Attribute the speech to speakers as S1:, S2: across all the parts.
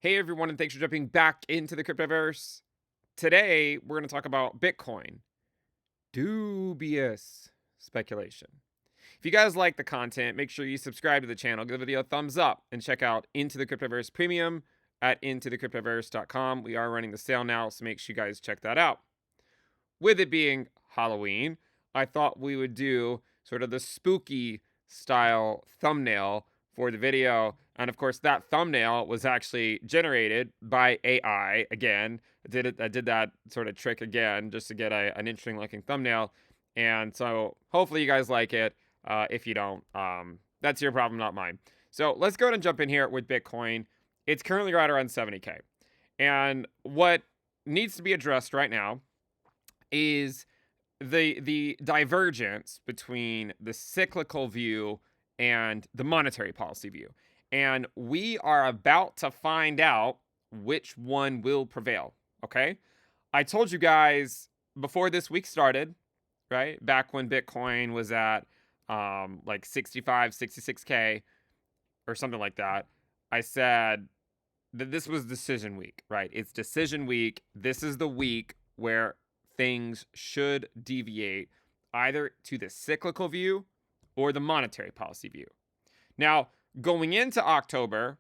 S1: Hey everyone, and thanks for jumping back into the Cryptoverse. Today, we're going to talk about Bitcoin. Dubious speculation. If you guys like the content, make sure you subscribe to the channel, give the video a thumbs up, and check out Into the Cryptoverse Premium at intothecryptoverse.com. We are running the sale now, so make sure you guys check that out. With it being Halloween, I thought we would do sort of the spooky style thumbnail for the video. And of course, that thumbnail was actually generated by AI. Again, I did that sort of trick again just to get an interesting looking thumbnail. And so hopefully you guys like it. If you don't, that's your problem, not mine. So let's go ahead and jump in here with Bitcoin. It's currently right around 70K. And what needs to be addressed right now is the divergence between the cyclical view and the monetary policy view. And we are about to find out which one will prevail. Okay. I told you guys before this week started, right? Back when Bitcoin was at like 65, 66K or something like that. I said that this was decision week, right? It's decision week. This is the week where things should deviate either to the cyclical view or the monetary policy view. Now, going into October,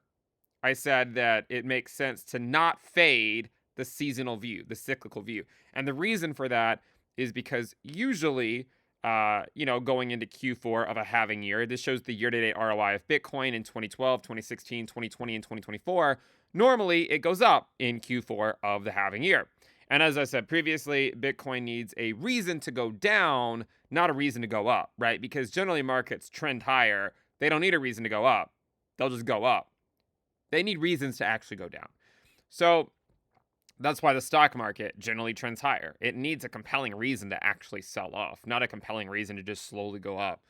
S1: I said that it makes sense to not fade the seasonal view, the cyclical view. And the reason for that is because usually, going into Q4 of a halving year, this shows the year-to-date ROI of Bitcoin in 2012, 2016, 2020, and 2024. Normally, it goes up in Q4 of the halving year. And as I said previously, Bitcoin needs a reason to go down, not a reason to go up, right? Because generally markets trend higher. They don't need a reason to go up. They'll just go up. They need reasons to actually go down. So that's why the stock market generally trends higher. It needs a compelling reason to actually sell off, not a compelling reason to just slowly go up.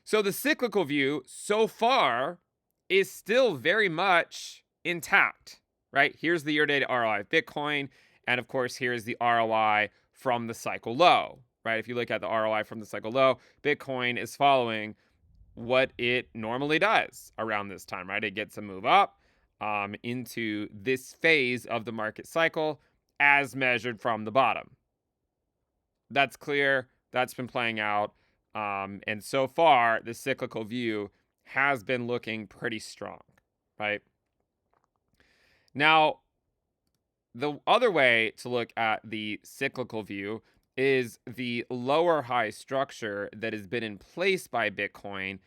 S1: So the cyclical view so far is still very much intact, right? Here's the year-to-date ROI of Bitcoin. And of course, here's the ROI from the cycle low, right? If you look at the ROI from the cycle low, Bitcoin is following what it normally does around this time, right? It gets a move up into this phase of the market cycle as measured from the bottom. That's clear. That's been playing out. And so far, the cyclical view has been looking pretty strong, right? Now, the other way to look at the cyclical view is the lower high structure that has been in place by Bitcoin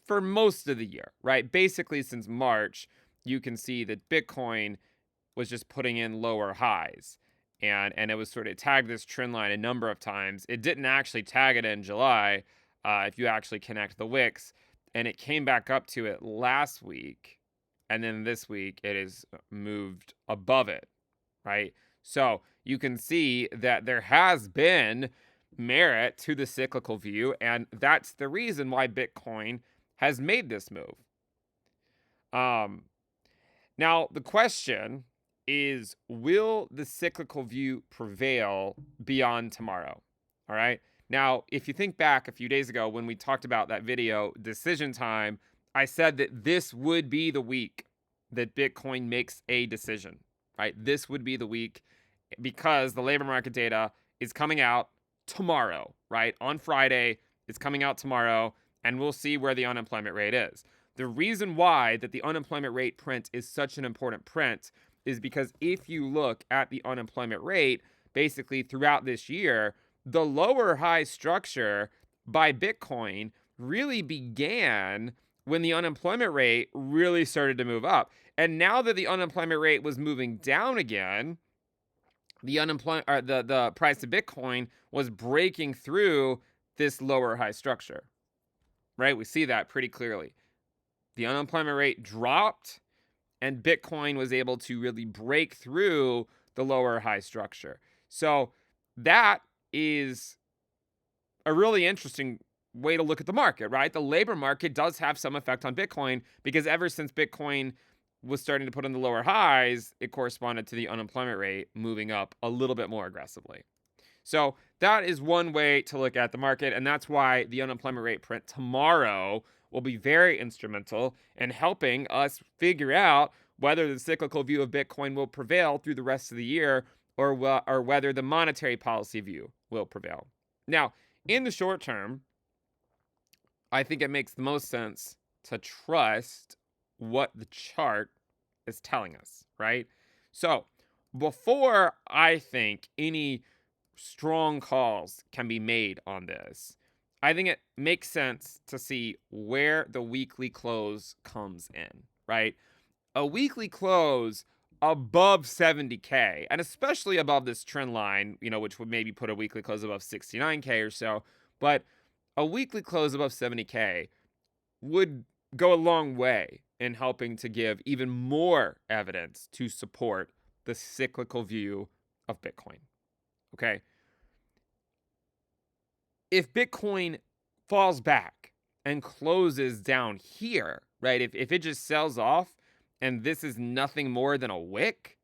S1: for most of the year, right? Basically, since March, you can see that Bitcoin was just putting in lower highs. And it was sort of tagged this trend line a number of times. It didn't actually tag it in July, if you actually connect the wicks. And it came back up to it last week. And then this week, it has moved above it, right? So you can see that there has been merit to the cyclical view, and that's the reason why Bitcoin has made this move. Now, the question is, will the cyclical view prevail beyond tomorrow? All right. Now, if you think back a few days ago when we talked about that video, Decision Time, I said that this would be the week that Bitcoin makes a decision, right? This would be the week because the labor market data is coming out tomorrow, right? On Friday, it's coming out tomorrow, and we'll see where the unemployment rate is. The reason why that the unemployment rate print is such an important print is because if you look at the unemployment rate, basically throughout this year, the lower high structure by Bitcoin really began when the unemployment rate really started to move up. And now that the unemployment rate was moving down again, the price of Bitcoin was breaking through this lower high structure, right? We see that pretty clearly. The unemployment rate dropped, and Bitcoin was able to really break through the lower high structure. So that is a really interesting way to look at the market, right? The labor market does have some effect on Bitcoin because ever since Bitcoin was starting to put in the lower highs, it corresponded to the unemployment rate moving up a little bit more aggressively. So that is one way to look at the market, and that's why the unemployment rate print tomorrow will be very instrumental in helping us figure out whether the cyclical view of Bitcoin will prevail through the rest of the year, or whether the monetary policy view will prevail. Now, in the short term, I think it makes the most sense to trust what the chart is telling us, right? So, before I think any strong calls can be made on this, I think it makes sense to see where the weekly close comes in, right? A weekly close above 70K, and especially above this trend line, which would maybe put a weekly close above 69K or so, but a weekly close above 70K would go a long way in helping to give even more evidence to support the cyclical view of Bitcoin. Okay. If Bitcoin falls back and closes down here, right? If it just sells off and this is nothing more than a wick,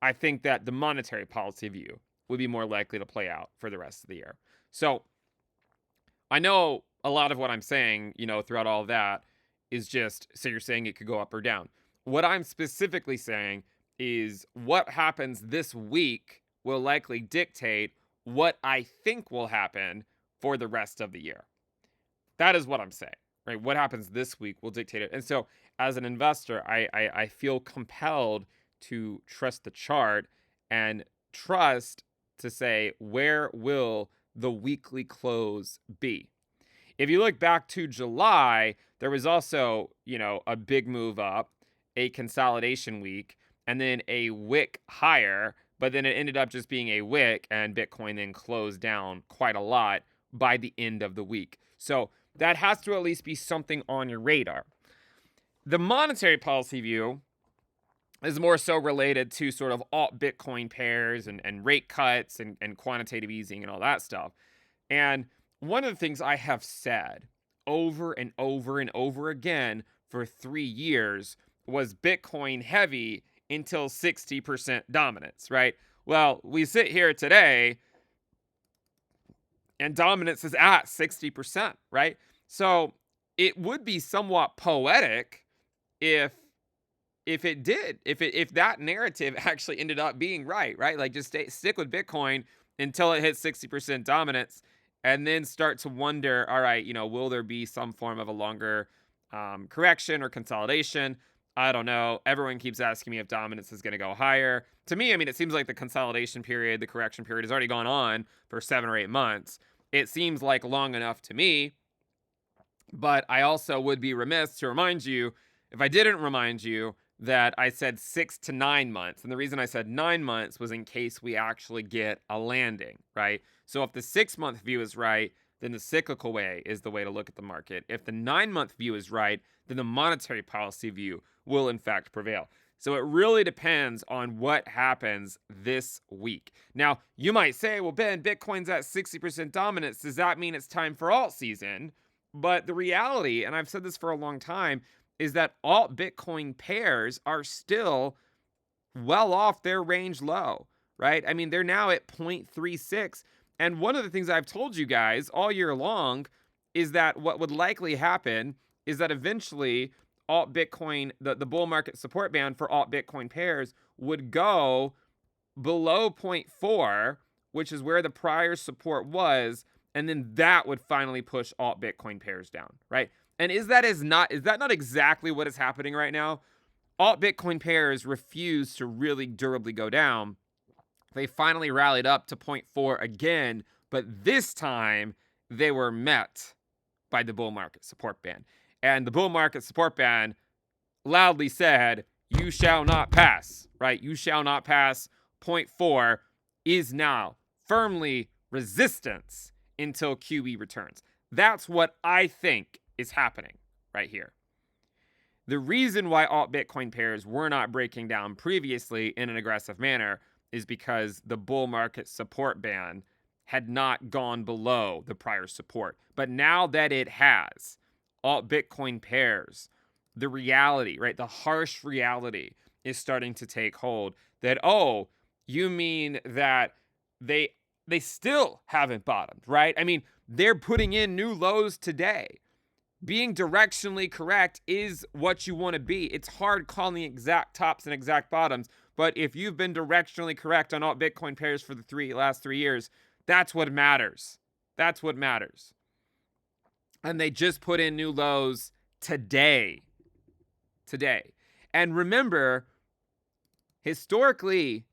S1: I think that the monetary policy view would be more likely to play out for the rest of the year. So I know a lot of what I'm saying, throughout all of that is just, so you're saying it could go up or down. What I'm specifically saying is what happens this week will likely dictate what I think will happen for the rest of the year. That is what I'm saying, right? What happens this week will dictate it. And so as an investor, I feel compelled to trust the chart and trust to say, where will the weekly close be? If you look back to July, there was also, a big move up, a consolidation week, and then a wick higher, but then it ended up just being a wick, and Bitcoin then closed down quite a lot by the end of the week. So that has to at least be something on your radar. The monetary policy view is more so related to sort of alt Bitcoin pairs and rate cuts and quantitative easing and all that stuff. And one of the things I have said over and over and over again for 3 years was Bitcoin heavy until 60% dominance, right? Well, we sit here today and dominance is at 60%, right? So it would be somewhat poetic if that narrative actually ended up being right? Like just stick with Bitcoin until it hits 60% dominance, and then start to wonder, all right, will there be some form of a longer correction or consolidation? I don't know. Everyone keeps asking me if dominance is going to go higher. To me, it seems like the consolidation period, the correction period has already gone on for 7 or 8 months. It seems like long enough to me, but I also would be remiss to remind you, if I didn't remind you, that I said 6 to 9 months. And the reason I said 9 months was in case we actually get a landing, right? So if the 6-month view is right, then the cyclical way is the way to look at the market. If the 9-month view is right, then the monetary policy view will in fact prevail. So it really depends on what happens this week. Now, you might say, well, Ben, Bitcoin's at 60% dominance. Does that mean it's time for alt season? But the reality, and I've said this for a long time, is that alt Bitcoin pairs are still well off their range low, right? They're now at 0.36. And one of the things I've told you guys all year long is that what would likely happen is that eventually alt Bitcoin, the bull market support band for alt Bitcoin pairs would go below 0.4, which is where the prior support was. And then that would finally push alt Bitcoin pairs down, right? And is that not exactly what is happening right now? Alt Bitcoin pairs refuse to really durably go down. They finally rallied up to 0.4 again, but this time they were met by the bull market support band. And the bull market support band loudly said, you shall not pass, right? You shall not pass. 0.4 is now firmly resistance until QE returns. That's what I think is happening right here. The reason why alt Bitcoin pairs were not breaking down previously in an aggressive manner is because the bull market support band had not gone below the prior support. But now that it has, alt Bitcoin pairs, the reality, right, the harsh reality is starting to take hold that, oh, you mean that they still haven't bottomed, right? They're putting in new lows today. being directionally correct is what you want to be. It's hard calling exact tops and exact bottoms, but if you've been directionally correct on alt Bitcoin pairs for the last 3 years, that's what matters. That's what matters. And they just put in new lows today. And remember, historically,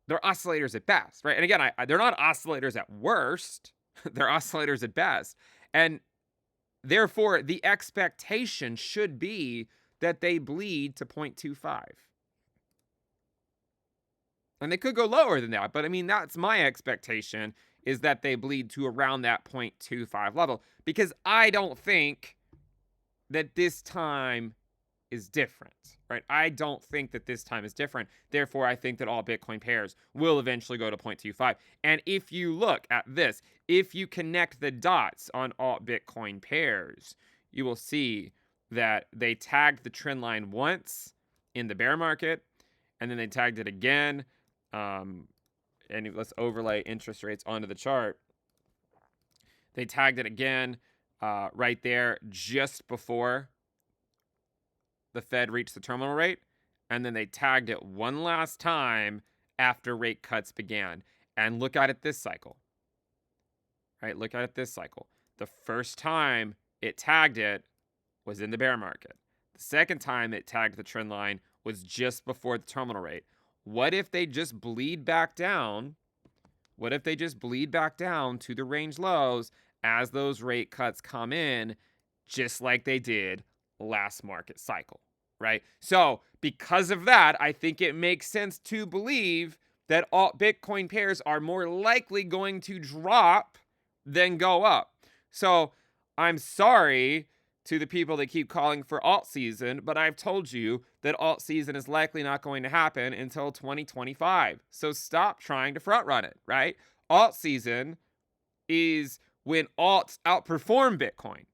S1: they're oscillators at best, right? And again, they're not oscillators at worst. They're oscillators at best. And therefore, the expectation should be that they bleed to 0.25. And they could go lower than that. But I mean, that's my expectation, is that they bleed to around that 0.25 level. Because I don't think that this time is different, right? I don't think that this time is different. Therefore, I think that all Bitcoin pairs will eventually go to 0.25. And if you look at this, if you connect the dots on all Bitcoin pairs, you will see that they tagged the trend line once in the bear market, and then they tagged it again. And let's overlay interest rates onto the chart. They tagged it again right there just before the Fed reached the terminal rate, and then they tagged it one last time after rate cuts began. And look at it this cycle. Right? Look at it this cycle. The first time it tagged it was in the bear market. The second time it tagged the trend line was just before the terminal rate. What if they just bleed back down? What if they just bleed back down to the range lows as those rate cuts come in, just like they did last market cycle, right? So because of that, I think it makes sense to believe that all Bitcoin pairs are more likely going to drop than go up. So I'm sorry to the people that keep calling for alt season, but I've told you that alt season is likely not going to happen until 2025. So stop trying to front run it, right? Alt season is when alts outperform Bitcoin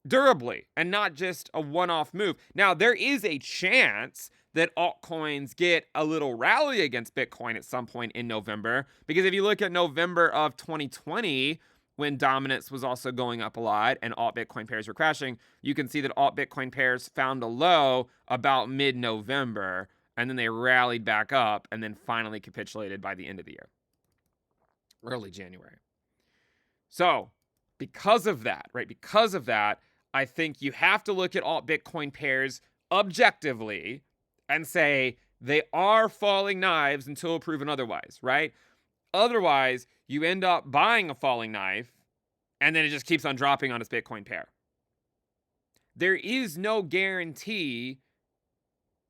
S1: durably and not just a one-off move. Now, there is a chance that altcoins get a little rally against Bitcoin at some point in November, because if you look at November of 2020, when dominance was also going up a lot and alt Bitcoin pairs were crashing, you can see that alt Bitcoin pairs found a low about mid-November, and then they rallied back up and then finally capitulated by the end of the year, early January. So because of that, right, I think you have to look at alt Bitcoin pairs objectively and say they are falling knives until proven otherwise, right? Otherwise, you end up buying a falling knife and then it just keeps on dropping on its Bitcoin pair. There's no guarantee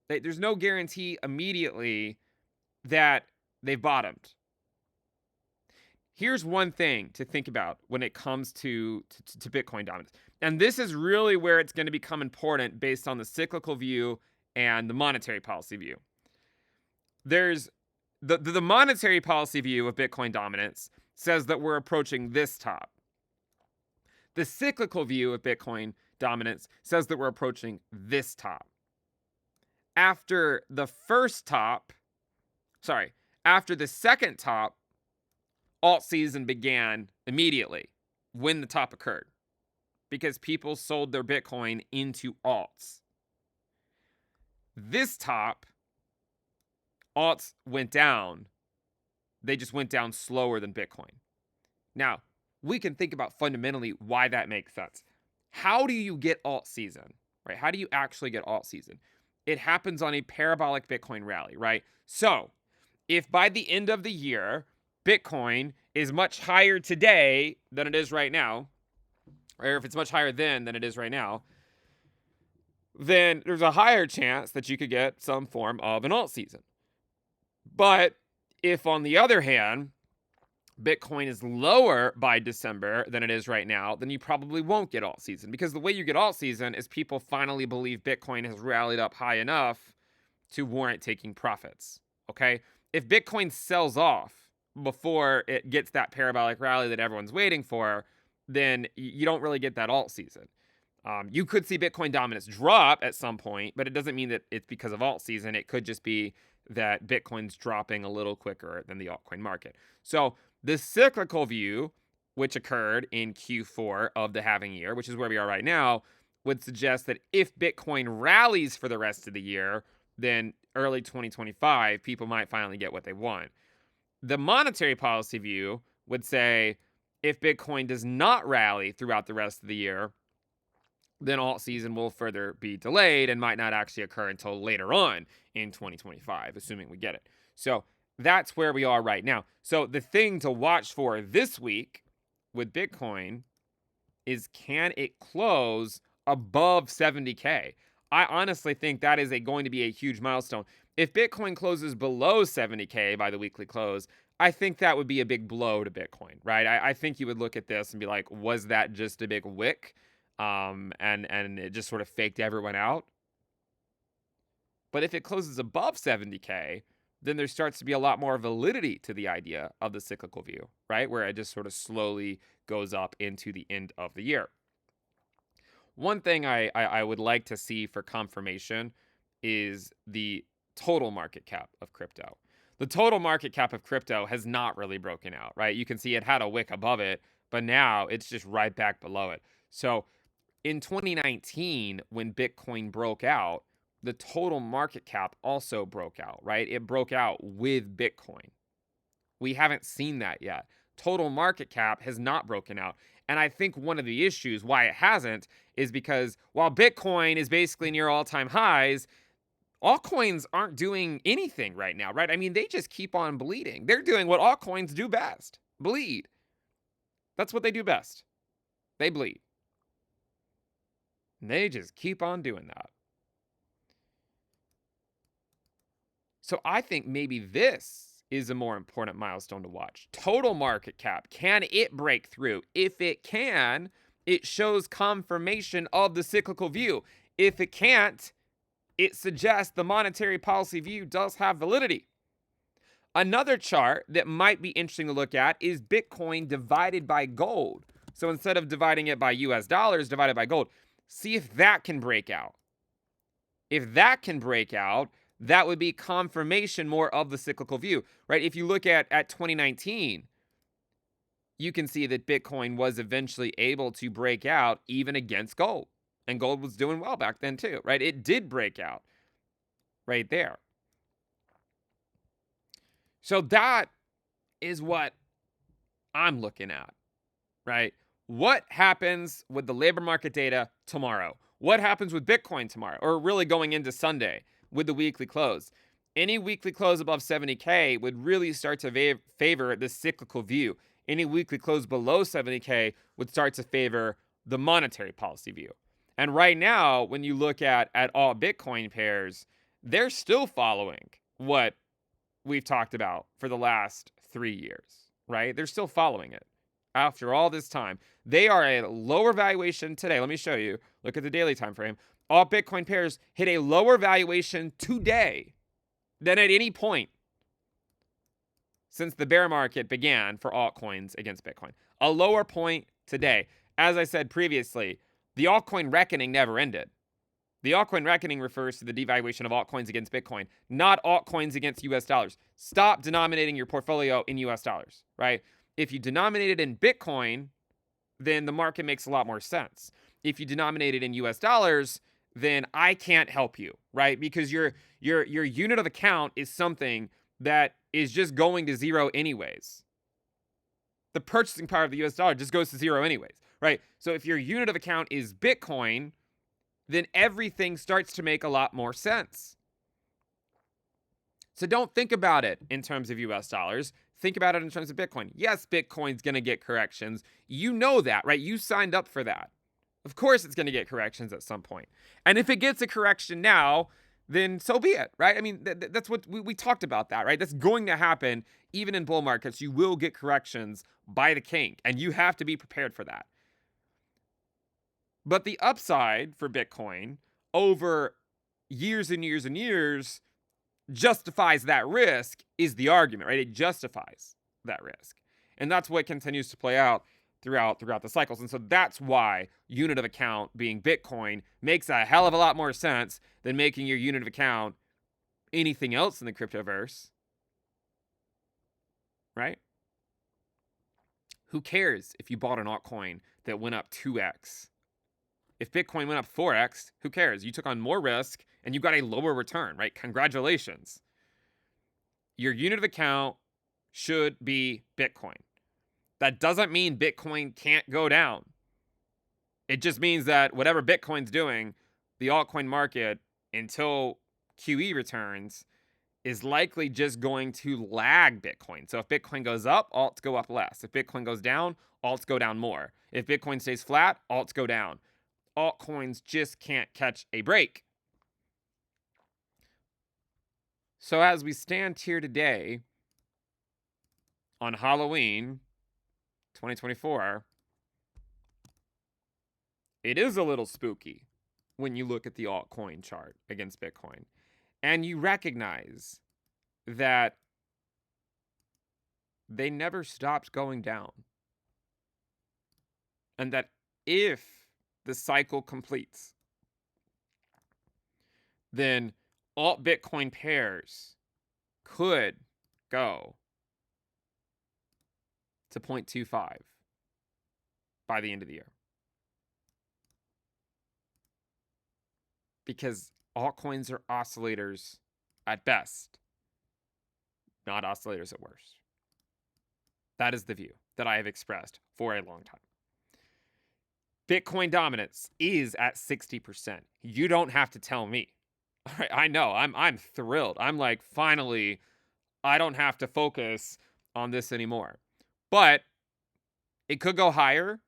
S1: immediately that they've bottomed. Here's one thing to think about when it comes to Bitcoin dominance. And this is really where it's going to become important based on the cyclical view and the monetary policy view. There's the monetary policy view of Bitcoin dominance says that we're approaching this top. The cyclical view of Bitcoin dominance says that we're approaching this top. After the second top, alt season began immediately when the top occurred, because people sold their Bitcoin into alts. This top, alts went down. They just went down slower than Bitcoin. Now, we can think about fundamentally why that makes sense. How do you get alt season, right? How do you actually get alt season? It happens on a parabolic Bitcoin rally, right? So, if by the end of the year, Bitcoin is much higher today than it is right now, or if it's much higher then than it is right now, then there's a higher chance that you could get some form of an alt season. But if, on the other hand, Bitcoin is lower by December than it is right now, then you probably won't get alt season, because the way you get alt season is people finally believe Bitcoin has rallied up high enough to warrant taking profits, okay? If Bitcoin sells off before it gets that parabolic rally that everyone's waiting for, then you don't really get that alt season. You could see Bitcoin dominance drop at some point, but it doesn't mean that it's because of alt season. It could just be that Bitcoin's dropping a little quicker than the altcoin market. So The cyclical view, which occurred in Q4 of the halving year, which is where we are right now, would suggest that if Bitcoin rallies for the rest of the year, then early 2025, people might finally get what they want. The monetary policy view would say if Bitcoin does not rally throughout the rest of the year, then alt season will further be delayed and might not actually occur until later on in 2025, assuming we get it. So that's where we are right now. So the thing to watch for this week with Bitcoin is, can it close above 70K? I honestly think that is going to be a huge milestone. If Bitcoin closes below 70K by the weekly close, I think that would be a big blow to Bitcoin, right? I think you would look at this and be like, was that just a big wick? And it just sort of faked everyone out. But if it closes above 70K, then there starts to be a lot more validity to the idea of the cyclical view, right? Where it just sort of slowly goes up into the end of the year. One thing I would like to see for confirmation is the total market cap of crypto. The total market cap of crypto has not really broken out, right? You can see it had a wick above it, but now it's just right back below it. So in 2019, when Bitcoin broke out, the total market cap also broke out, right? It broke out with Bitcoin. We haven't seen that yet. Total market cap has not broken out. And I think one of the issues why it hasn't is because while Bitcoin is basically near all-time highs, altcoins aren't doing anything right now, right? I mean, they just keep on bleeding. They're doing what altcoins do best, bleed. That's what they do best. They bleed. And they just keep on doing that. So I think maybe this is a more important milestone to watch. Total market cap. Can it break through? If it can, it shows confirmation of the cyclical view. If it can't, it suggests the monetary policy view does have validity. Another chart that might be interesting to look at is Bitcoin divided by gold. So instead of dividing it by US dollars, divided by gold. See if that can break out. If that can break out, that would be confirmation more of the cyclical view, right? If you look at 2019, you can see that Bitcoin was eventually able to break out even against gold. And gold was doing well back then too, right? It did break out right there. So that is what I'm looking at, right? What happens with the labor market data tomorrow? What happens with Bitcoin tomorrow? Or really going into Sunday with the weekly close? Any weekly close above 70K would really start to favor the cyclical view. Any weekly close below 70K would start to favor the monetary policy view. And right now, when you look at all Bitcoin pairs, they're still following what we've talked about for the last 3 years, right? They're still following it after all this time. They are at a lower valuation today. Let me show you. Look at the daily time frame. All Bitcoin pairs hit a lower valuation today than at any point since the bear market began for altcoins against Bitcoin. A lower point today. As I said previously, the altcoin reckoning never ended. The altcoin reckoning refers to the devaluation of altcoins against Bitcoin, not altcoins against US dollars. Stop denominating your portfolio in US dollars, right? If you denominate it in Bitcoin, then the market makes a lot more sense. If you denominate it in US dollars, then I can't help you, right? Because your unit of account is something that is just going to zero anyways. The purchasing power of the US dollar just goes to zero anyways, right? So if your unit of account is Bitcoin, then everything starts to make a lot more sense. So don't think about it in terms of US dollars. Think about it in terms of Bitcoin. Yes, Bitcoin's going to get corrections. You know that, right? You signed up for that. Of course it's going to get corrections at some point. And if it gets a correction now, then so be it, right? I mean, that's what we talked about that, right? That's going to happen even in bull markets. You will get corrections by the king, and you have to be prepared for that. But the upside for Bitcoin over years and years and years justifies that risk is the argument, right? It justifies that risk. And that's what continues to play out throughout the cycles. And so that's why unit of account being Bitcoin makes a hell of a lot more sense than making your unit of account anything else in the cryptoverse, right? Who cares if you bought an altcoin that went up 2x? If Bitcoin went up 4x, who cares? You took on more risk and you got a lower return, right? Congratulations. Your unit of account should be Bitcoin. That doesn't mean Bitcoin can't go down. It just means that whatever Bitcoin's doing, the altcoin market, until QE returns, is likely just going to lag Bitcoin. So if Bitcoin goes up, alts go up less. If Bitcoin goes down, alts go down more. If Bitcoin stays flat, alts go down. Altcoins just can't catch a break. So as we stand here today on Halloween 2024, it is a little spooky when you look at the altcoin chart against Bitcoin. And you recognize that they never stopped going down. And that if the cycle completes, then alt Bitcoin pairs could go to 0.25 by the end of the year. Because altcoins are oscillators at best, not oscillators at worst. That is the view that I have expressed for a long time. Bitcoin dominance is at 60%. You don't have to tell me. All right, I know. I'm thrilled. I'm like, finally, I don't have to focus on this anymore. But it could go higher.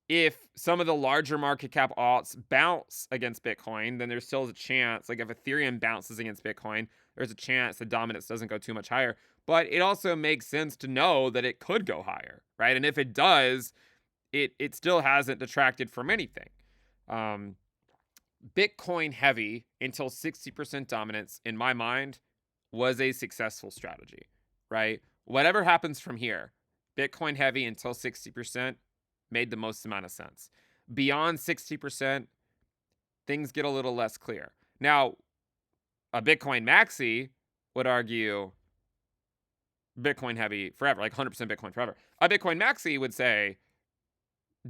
S1: If some of the larger market cap alts bounce against Bitcoin, then there's still a chance, like if Ethereum bounces against Bitcoin, there's a chance the dominance doesn't go too much higher. But it also makes sense to know that it could go higher, right? And if it does, it still hasn't detracted from anything. Bitcoin heavy until 60% dominance, in my mind, was a successful strategy, right? Whatever happens from here, Bitcoin heavy until 60%, made the most amount of sense. Beyond 60%, things get a little less clear. Now, a Bitcoin maxi would argue Bitcoin heavy forever, like 100% Bitcoin forever. A Bitcoin maxi would say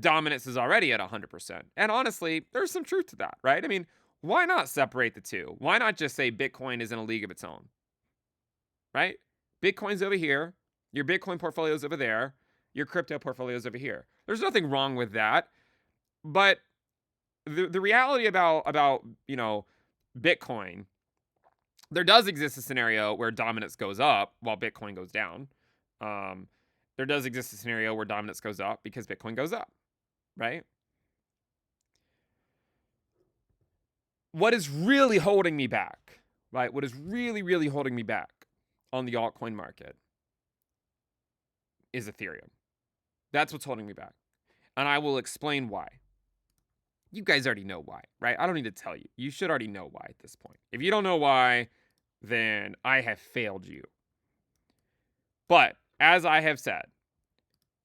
S1: dominance is already at 100%. And honestly, there's some truth to that, right? I mean, why not separate the two? Why not just say Bitcoin is in a league of its own, right? Bitcoin's over here, your Bitcoin portfolio's over there, your crypto portfolio's over here. There's nothing wrong with that. But the reality about Bitcoin, there does exist a scenario where dominance goes up while Bitcoin goes down. There does exist a scenario where dominance goes up because Bitcoin goes up, right? What is really holding me back, right? What is really, really holding me back on the altcoin market is Ethereum. That's what's holding me back. And I will explain why. You guys already know why, right? I don't need to tell you. You should already know why at this point. If you don't know why, then I have failed you. But as I have said,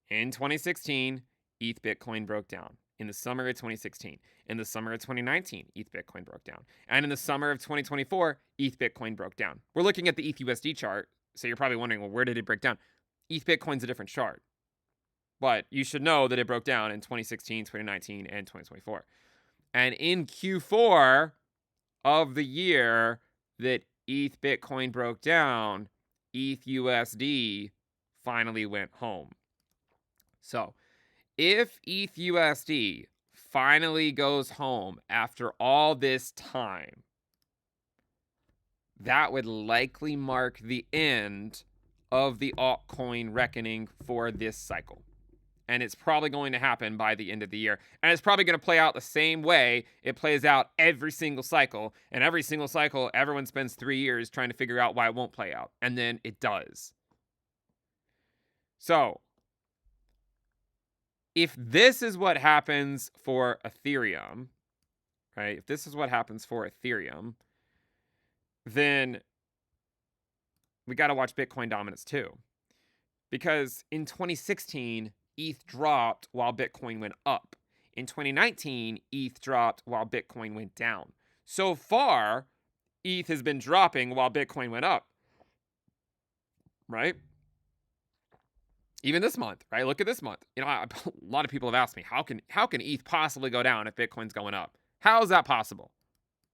S1: in 2016, ETH Bitcoin broke down. In the summer of 2016, in the summer of 2019, ETH Bitcoin broke down. And in the summer of 2024, ETH Bitcoin broke down. We're looking at the ETH USD chart, so you're probably wondering, well, where did it break down? ETH Bitcoin's a different chart. But you should know that it broke down in 2016, 2019, and 2024. And in Q4 of the year that ETH Bitcoin broke down, ETH USD finally went home. So if ETH USD finally goes home after all this time, that would likely mark the end of the altcoin reckoning for this cycle. And it's probably going to happen by the end of the year. And it's probably going to play out the same way it plays out every single cycle. And every single cycle, everyone spends 3 years trying to figure out why it won't play out. And then it does. So, if this is what happens for Ethereum, right? If this is what happens for Ethereum, then we got to watch Bitcoin dominance too. Because in 2016, ETH dropped while Bitcoin went up. In 2019, ETH dropped while Bitcoin went down. So far, ETH has been dropping while Bitcoin went up, right? Even this month, right? Look at this month. You know, a lot of people have asked me, how can ETH possibly go down if Bitcoin's going up? How is that possible?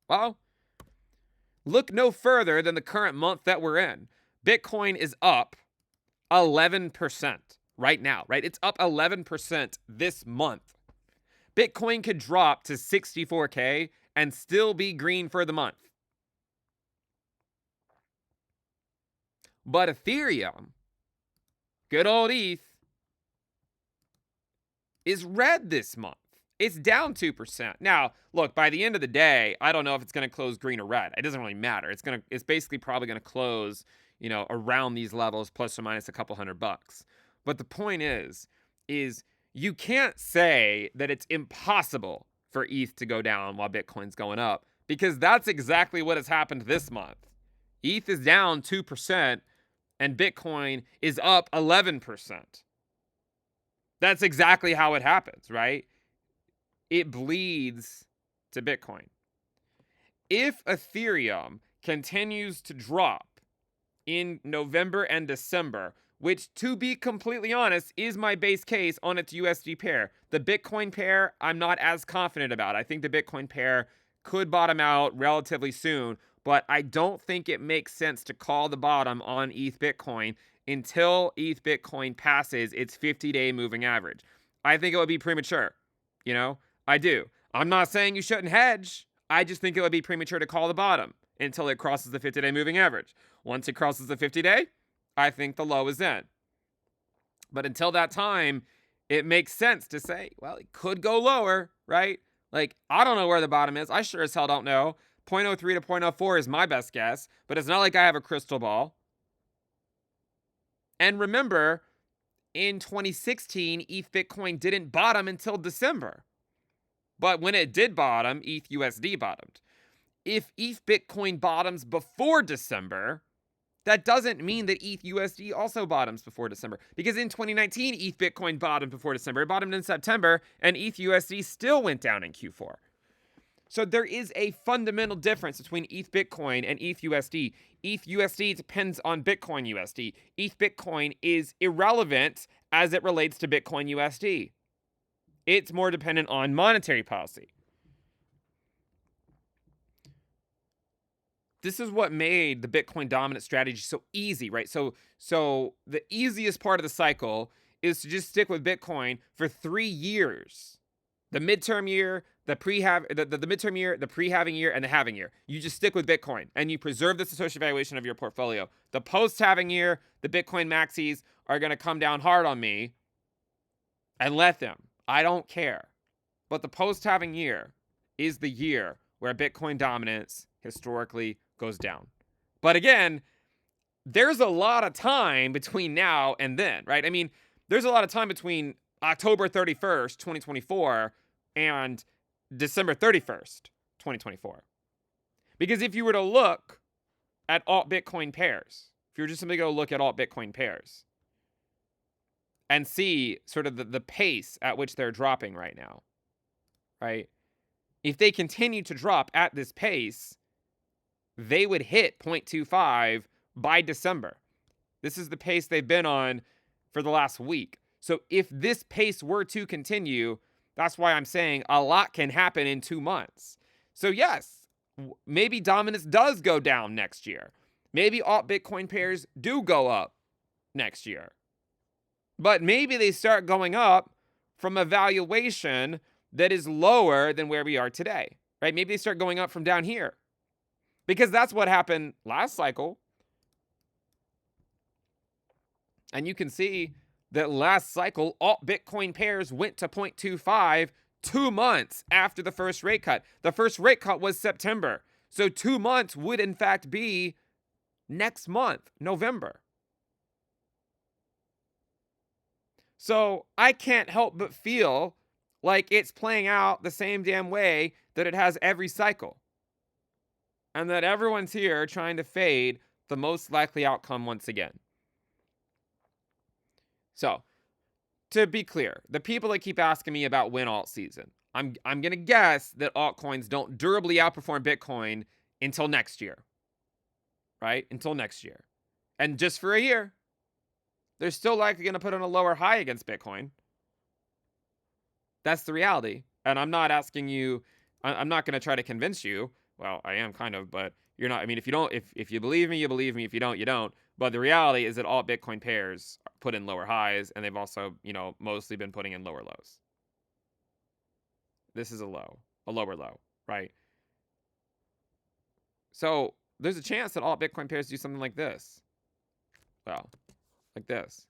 S1: Well, look no further than the current month that we're in. Bitcoin is up 11% right now, right? It's up 11% this month. Bitcoin could drop to 64K and still be green for the month. But Ethereum, good old ETH, is red this month. It's down 2%. Now, look, by the end of the day, I don't know if it's going to close green or red. It doesn't really matter. It's basically probably going to close, you know, around these levels, plus or minus a couple $100. But the point is you can't say that it's impossible for ETH to go down while Bitcoin's going up, because that's exactly what has happened this month. ETH is down 2% and Bitcoin is up 11%. That's exactly how it happens, right? It bleeds to Bitcoin. If Ethereum continues to drop in November and December, which, to be completely honest, is my base case on its USD pair. The Bitcoin pair, I'm not as confident about. I think the Bitcoin pair could bottom out relatively soon, but I don't think it makes sense to call the bottom on ETH Bitcoin until ETH Bitcoin passes its 50-day moving average. I think it would be premature, you know? I do. I'm not saying you shouldn't hedge. I just think it would be premature to call the bottom until it crosses the 50-day moving average. Once it crosses the 50-day, I think the low is in. But until that time, it makes sense to say, well, it could go lower, right? Like, I don't know where the bottom is. I sure as hell don't know. 0.03 to 0.04 is my best guess, but it's not like I have a crystal ball. And remember, in 2016, ETH Bitcoin didn't bottom until December. But when it did bottom, ETH USD bottomed. If ETH Bitcoin bottoms before December, that doesn't mean that ETH USD also bottoms before December. Because in 2019, ETH Bitcoin bottomed before December. It bottomed in September, and ETH USD still went down in Q4. So there is a fundamental difference between ETH Bitcoin and ETH USD. ETH USD depends on Bitcoin USD. ETH Bitcoin is irrelevant as it relates to Bitcoin USD. It's more dependent on monetary policy. This is what made the Bitcoin dominant strategy so easy, right? So the easiest part of the cycle is to just stick with Bitcoin for 3 years. The midterm year, the midterm year, the pre-halving year, and the halving year. You just stick with Bitcoin and you preserve this associative valuation of your portfolio. The post-halving year, the Bitcoin maxis are going to come down hard on me, and let them. I don't care. But the post-halving year is the year where Bitcoin dominance historically goes down. But again, there's a lot of time between now and then, right? I mean, there's a lot of time between October 31st, 2024 and December 31st, 2024. Because if you were to look at alt Bitcoin pairs, if you were just simply go look at alt Bitcoin pairs and see sort of the pace at which they're dropping right now, right? If they continue to drop at this pace, they would hit 0.25 by December. This is the pace they've been on for the last week. So if this pace were to continue, that's why I'm saying a lot can happen in 2 months. So yes, maybe dominance does go down next year. Maybe alt Bitcoin pairs do go up next year. But maybe they start going up from a valuation that is lower than where we are today, right? Maybe they start going up from down here. Because that's what happened last cycle. And you can see that last cycle, alt Bitcoin pairs went to 0.25 2 months after the first rate cut. The first rate cut was September. So 2 months would in fact be next month, November. So I can't help but feel like it's playing out the same damn way that it has every cycle. And that everyone's here trying to fade the most likely outcome once again. So, to be clear, the people that keep asking me about when alt season, I'm going to guess that altcoins don't durably outperform Bitcoin until next year. Right? Until next year. And just for a year. They're still likely going to put in a lower high against Bitcoin. That's the reality. And I'm not asking you, I'm not going to try to convince you. Well, I am kind of, but you're not. I mean, if you don't, if you believe me, you believe me. If you don't, you don't. But the reality is that all Bitcoin pairs put in lower highs, and they've also, mostly been putting in lower lows. This is a lower low, right? So there's a chance that all Bitcoin pairs do something like this. Well, like this.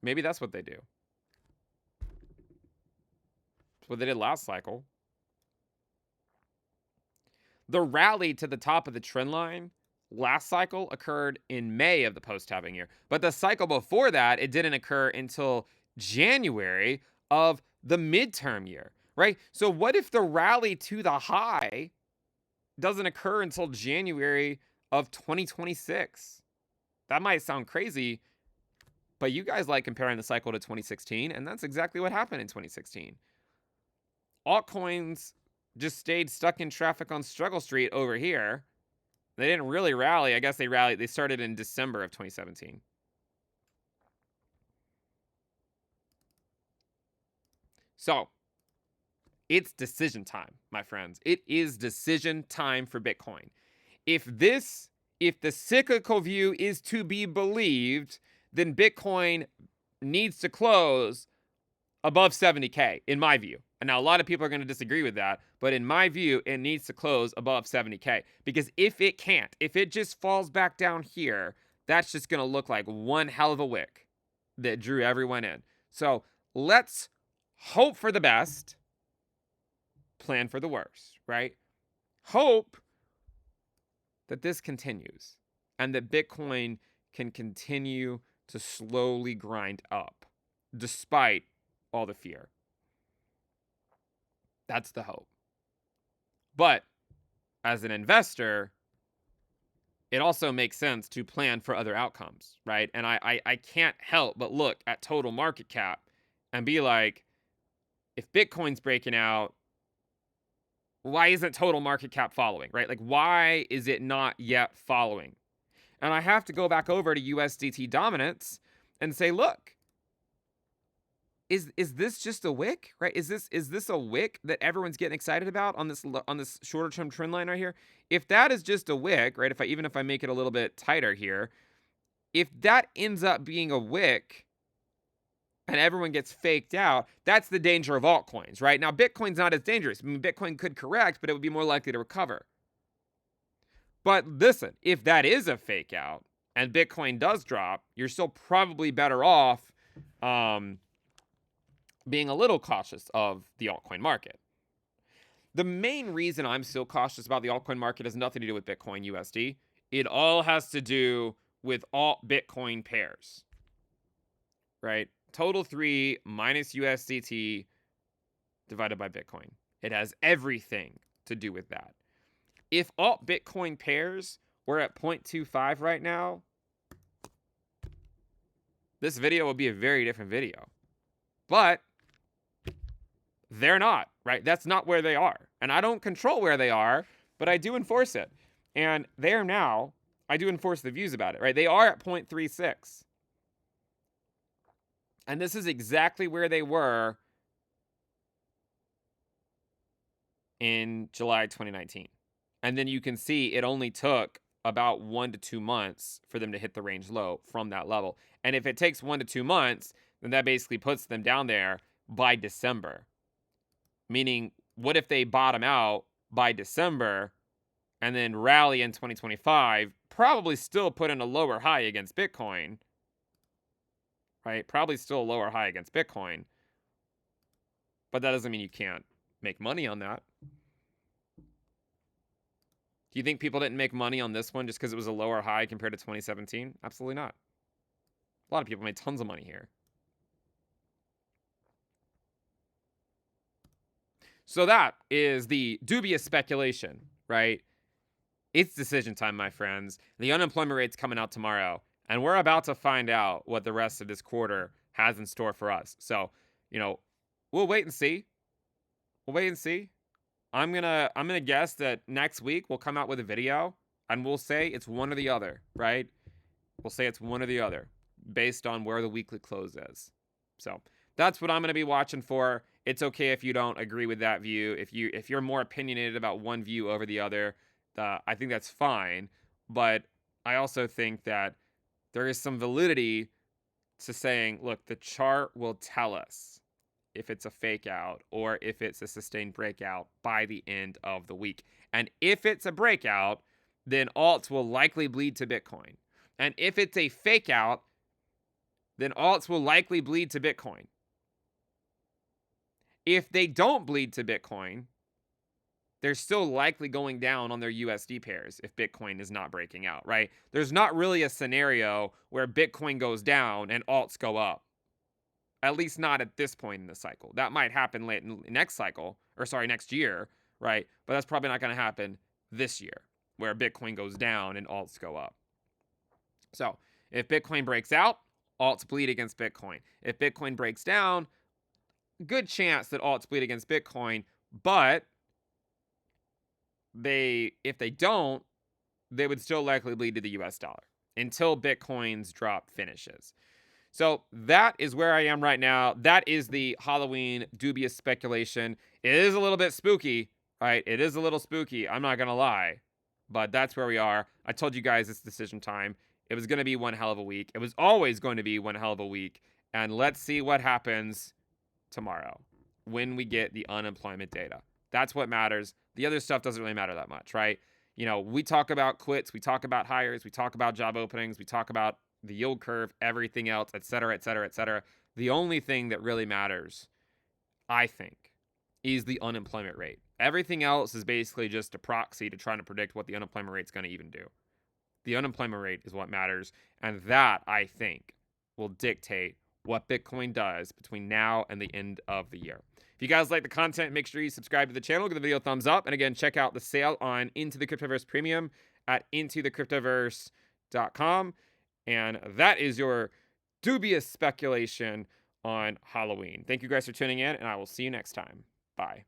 S1: Maybe that's what they do. That's what they did last cycle. The rally to the top of the trend line last cycle occurred in May of the post-halving year. But the cycle before that, it didn't occur until January of the midterm year, right? So what if the rally to the high doesn't occur until January of 2026? That might sound crazy, but you guys like comparing the cycle to 2016, and that's exactly what happened in 2016. Altcoins just stayed stuck in traffic on Struggle Street over here. They didn't really rally. I guess they rallied. They started in December of 2017. So it's decision time, my friends. It is decision time for Bitcoin. If the cyclical view is to be believed, then Bitcoin needs to close above 70K, in my view. And now a lot of people are going to disagree with that, but in my view, it needs to close above 70K. Because if it can't, if it just falls back down here, that's just going to look like one hell of a wick that drew everyone in. So let's hope for the best, plan for the worst, right? Hope that this continues and that Bitcoin can continue to slowly grind up despite all the fear. That's the hope. But as an investor, it also makes sense to plan for other outcomes, right? And I can't help but look at total market cap and be like, if Bitcoin's breaking out, why isn't total market cap following, right? Like, why is it not yet following? And I have to go back over to USDT dominance and say, look, is this just a wick, right? Is this a wick that everyone's getting excited about on this shorter term trend line right here? If that is just a wick, right? Even if I make it a little bit tighter here, if that ends up being a wick and everyone gets faked out, that's the danger of altcoins, right? Now Bitcoin's not as dangerous. I mean, Bitcoin could correct, but it would be more likely to recover. But listen, if that is a fake out and Bitcoin does drop, you're still probably better off being a little cautious of the altcoin market. The main reason I'm still cautious about the altcoin market has nothing to do with Bitcoin USD. It all has to do with alt Bitcoin pairs, right? Total 3 minus USDT divided by Bitcoin. It has everything to do with that. If alt Bitcoin pairs were at 0.25 right now, this video would be a very different video. But they're not, right? That's not where they are. And I don't control where they are, but I do enforce it. And they are now, I do enforce the views about it, right? They are at 0.36. And this is exactly where they were in July 2019. And then you can see it only took about 1 to 2 months for them to hit the range low from that level. And if it takes 1 to 2 months, then that basically puts them down there by December. Meaning, what if they bottom out by December and then rally in 2025, probably still put in a lower high against Bitcoin, right? Probably still a lower high against Bitcoin. But that doesn't mean you can't make money on that. Do you think people didn't make money on this one just because it was a lower high compared to 2017? Absolutely not. A lot of people made tons of money here. So that is the dubious speculation, right? It's decision time, my friends. The unemployment rate's coming out tomorrow, and we're about to find out what the rest of this quarter has in store for us. So, we'll wait and see. We'll wait and see. I'm gonna guess that next week we'll come out with a video And we'll say it's one or the other, right? We'll say it's one or the other based on where the weekly close is. So that's what I'm going to be watching for. It's okay if you don't agree with that view. If you're more opinionated about one view over the other, I think that's fine. But I also think that there is some validity to saying, look, the chart will tell us if it's a fake out or if it's a sustained breakout by the end of the week. And if it's a breakout, then alts will likely bleed to Bitcoin. And if it's a fake out, then alts will likely bleed to Bitcoin. If they don't bleed to Bitcoin, they're still likely going down on their USD pairs if Bitcoin is not breaking out, right? There's not really a scenario where Bitcoin goes down and alts go up. At least not at this point in the cycle. That might happen late in next cycle, or sorry, next year, right? But that's probably not going to happen this year, where Bitcoin goes down and alts go up. So if Bitcoin breaks out, alts bleed against Bitcoin. If Bitcoin breaks down, good chance that alts bleed against Bitcoin, but if they don't, they would still likely bleed to the US dollar until Bitcoin's drop finishes. So that is where I am right now. That is the Halloween dubious speculation. It is a little bit spooky, right? It is a little spooky. I'm not going to lie. But that's where we are. I told you guys it's decision time. It was going to be one hell of a week. It was always going to be one hell of a week. And let's see what happens tomorrow when we get the unemployment data. That's what matters. The other stuff doesn't really matter that much, right? You know, we talk about quits, we talk about hires, we talk about job openings, we talk about the yield curve, everything else, et cetera, et cetera, et cetera. The only thing that really matters, I think, is the unemployment rate. Everything else is basically just a proxy to trying to predict what the unemployment rate is going to even do. The unemployment rate is what matters, and that, I think, will dictate what Bitcoin does between now and the end of the year. If you guys like the content, make sure you subscribe to the channel, give the video a thumbs up, and again, check out the sale on Into the Cryptoverse Premium at intothecryptoverse.com. And that is your dubious speculation on Halloween. Thank you guys for tuning in, and I will see you next time. Bye.